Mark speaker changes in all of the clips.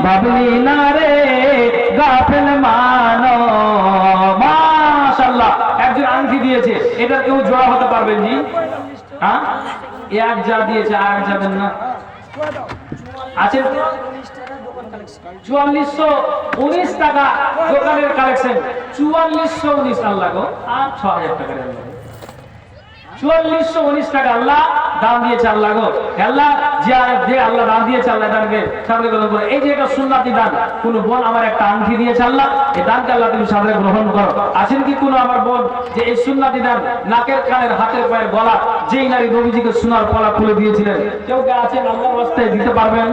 Speaker 1: ভাবলি না রে গাফেল মানো। মাশাআল্লাহ, একজন আংটি দিয়েছে, এটা কেউ জোড়া হতে পারবেন জি? হ্যাঁ, এক যা দিয়েছে আর যাবেন না আছে 4419 টাকা দোকানের কালেকশন। 4419 আল্লাহ গো, আর 6000 টাকা 4419 টাকা আল্লাহ দাম দিয়েছে। আল্লাহ গো, আল্লাহ যে আল্লাহ দাম দিয়েছে, আল্লাহ দানকে সাদরে গ্রহণ করো। এই যে একটা সুন্নাতি দান, কোন বোন আমার একটা আংটি দিয়েছে, আল্লাহ এই দানকে আল্লাহ তুমি সাদরে গ্রহণ করো। আছেন কি কোন আমার বোন যে এই সুন্নাতি দান নাকের কানের হাতের পায়ের গলা, যেই নারী নবীজিকে সোনার পলা খুলে দিয়েছিলেন, কেউ কে আছেন আল্লাহর রাস্তায় দিতে পারবেন?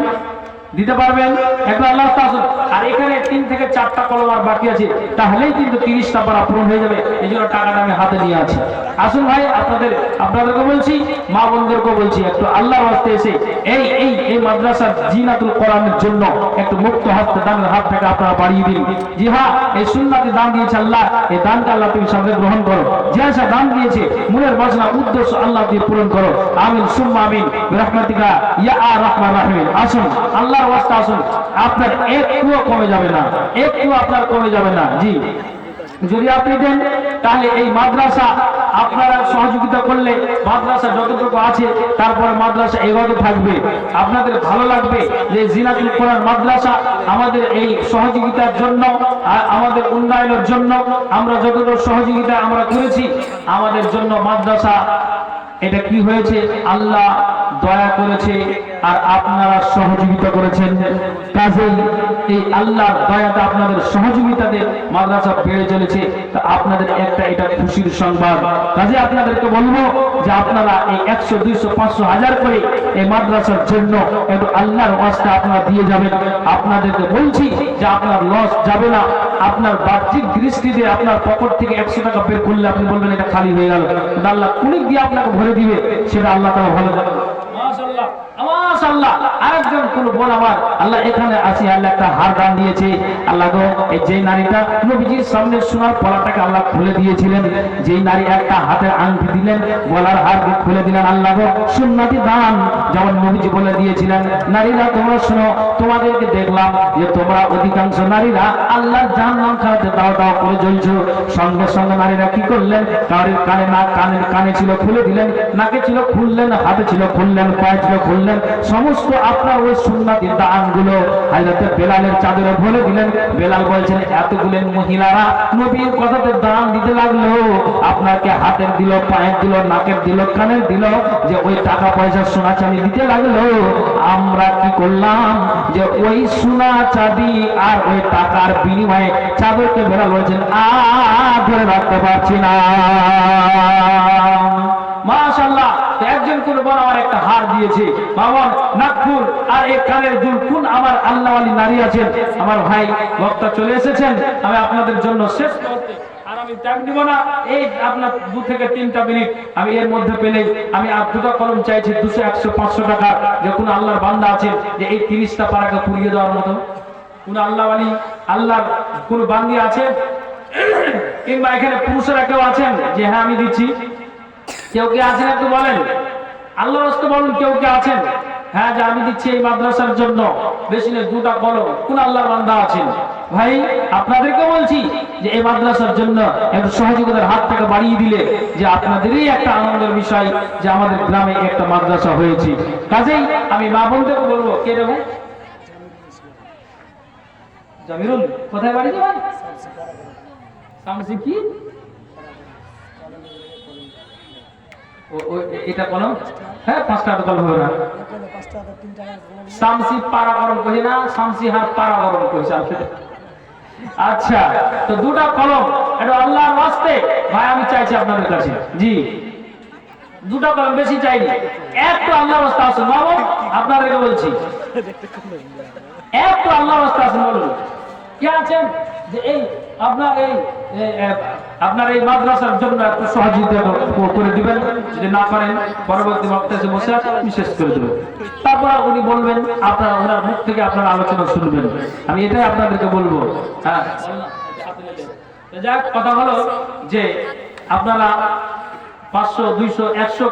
Speaker 1: দিতে পারবেন? একটু আল্লাহ আসুন। আর এখানে 3 থেকে 4টা কলম আর বাকি আছে, তাহলেই কিন্তু 30টা পারা পূরণ হয়ে যাবে। এই জন্য টাকাটা আমি হাতে নিয়ে আছি। আসুন ভাই, আপনাদেরকে বলছি, মা বোনদেরকে বলছি, একটু আল্লাহর রাস্তায় এসে এই মাদ্রাসার জিনাতুল কোরআনের জন্য একটু মুক্ত হস্তে দানের হাত থেকে আপনারা বাড়িয়ে দিন। জি হ্যাঁ, এই সুন্নাতে দান দিয়েছে আল্লাহ, এই দানকে আল্লাহ তুমি সামনে গ্রহণ করো। যে আসা দান দিয়েছে মনের বাসনা উদ্দেশ্য আল্লাহ দিয়ে পূরণ করো। আমিন সুম্মা আমিন বিরহমাতিকা ইয়া আর রহমান রাহিম। আসুন আল্লাহর ওয়াস্তে আসুন, আপনার একটুও কমে যাবে না, একটু আপনার কমে যাবে না। জি, যদি আপনি দেন তাহলে এই মাদ্রাসা আপনারা সহযোগিতা করলে মাদ্রাসা যতটুকু আছে তারপরে মাদ্রাসা এভাবে থাকবে। আপনাদের ভালো লাগবে যে জিনাতুল কোরআন মাদ্রাসা আমাদের এই সহযোগিতার জন্য, আমাদের উন্নয়নের জন্য আমরা যতটুকু সহযোগিতা আমরা করেছি, আমাদের জন্য মাদ্রাসা এটা কি হয়েছে, আল্লাহ দয়া করেছে আর আপনারা সহযোগিতা করেছেন। কাজেই এই আল্লাহর দয়াতে আপনাদের সহযোগিতাতে মাদ্রাসা বেড়ে চলেছে। তা আপনাদের একটা এটা খুশির সংবাদ। কাজে আপনাদেরকে বলবো যে আপনারা এই 100, 200, 500, 1000 করে এই মাদ্রাসার জন্য একটু আল্লাহর ওয়াস্তে আপনারা দিয়ে যাবেন। আপনাদেরকে বলছি যে আপনার লস যাবে না। আপনার বাহ্যিক দৃষ্টিতে আপনার পকেট থেকে 100 টাকা বের করলে আপনি বলবেন এটা খালি হয়ে গেল, আল্লাহ কুলিক দিয়ে আপনাকে ভরে দিবে, সেটা আল্লাহ তাআলা ভালো জানেন। মাশাআল্লাহ, মাশাআল্লাহ। আরেকজন কোন বোন আমার আল্লাহ এখানে আসি, আল্লাহ একটা হার দান দিয়েছে। আল্লাহ গো, এই যে নারীটা নবীজির সামনে সোনার পলাটাকে আল্লাহ খুলে দিয়েছিলেন, যেই নারী একটা হাতের আংটি দিলেন, গলার হার খুলে দিলেন, আল্লাহ গো সুন্নতি দান যেমন নবীজি বলে দিয়েছিলেন। নারীরা তোমরা শোনো, তোমাদেরকে দেখলাম যে তোমরা অধিকাংশ নারীরা আল্লাহর জাহান্নাম খাওয়াতে দাও দাও করে জ্বলছো। সঙ্গে সঙ্গে নারীরা কি করলেন, কারোর কানে না, কানে ছিল খুলে দিলেন, নাকে ছিল খুললেন, হাতে ছিল খুললেন, পায়ে ছিল খুললেন। সমস্ত আপনার ওই সুন্নতি দানগুলো হযরত বেলালের চাদরে ভরে দিলেন। বেলাল বলছেন এতগুলো মহিলারা নবীর কথাতে দান দিতে লাগলো, আপনাকে হাতের দিল, পায়ের দিল, নাকের দিল, কানের দিল, যে ওই টাকা পয়সা সোনা চাঁদি দিতে লাগলো। আমরা কি করলাম যে ওই সোনা চাঁদি আর ওই টাকার বিনিময়ে চাদরকে বেলাল বলছেন আর ধরে রাখতে পারছি না। মাশাআল্লাহ। একজন কোন বড় আমার একটা হার দিয়েছে, বাবার নাকফুল আর এই কানের দুল। কোন আমার আল্লাহওয়ালি নারী আছেন, আমার ভাই বক্তা চলে এসেছেন, আমি আপনাদের জন্য শেষ করতে আর আমি টাইম দিব না। এই আপনার 2 থেকে 3টা মিনিট আমি এর মধ্যে পেলে আমি আর 2টা কলম চাইছি, 200, 100, 500 টাকা। যে কোন আল্লাহর বান্দা আছেন যে এই 30টা পারাকে পুড়িয়ে দেওয়ার মতো কোন আল্লাহওয়ালি, আল্লাহর কোন বান্দি আছে, কিংবা এখানে পুরুষেরা কেউ আছেন যে হ্যাঁ আমি দিচ্ছি? কেউ কে আছেন একটু বলেন, আল্লাহর রাস্তে বলুন, কেউ কে আছেন হ্যাঁ যে আমি দিচ্ছি এই মাদ্রাসার জন্য? বেশি না 2টা কলম। কোন আল্লাহর বান্দা আছেন? ভাই আপনাদেরকে বলছি যে এই মাদ্রাসার জন্য একটু সহযোগিতার হাত থেকে বাড়িয়ে দিলে যে আপনাদেরই একটা আনন্দের বিষয় যে আমাদের গ্রামে একটা মাদ্রাসা হয়েছে। কাজেই আমি মা বোনদেরকে বলবো, কে দেবো? জামিরুল, কোথায় বাড়ি যাবেন? শামসি কি এটা কলম? হ্যাঁ 5টা কলম হবে না, শামসি পারা গরম কই না, শামসি হাত পারা গরম কইছে। আচ্ছা, তো 2টা কলম এটা আল্লাহর ওয়াস্তে ভাই আমি চাইছি আপনাদের কাছে। জি, 2টা কলম, বেশি চাইনি। একটু আল্লাহর ওয়াস্তে আসুন বাবা, আপনাদেরকে বলছি একটু আল্লাহর ওয়াস্তে আসুন। বলুন কে আছেন যে এই আপনার এই মাদ্রাসার জন্য একটু সহযোগিতা করে দিবেন? যদি না পারেন পরবর্তী বক্তব্যে বসে আছে বিশেষ করে দেবেন, তারপর উনি বলবেন, আপনারা ওনার মুখ থেকে আপনারা আলোচনা শুনবেন। আমি এটাই আপনাদেরকে বলবো। হ্যাঁ, যাক, কথা হলো যে আপনারা 500, 200, 100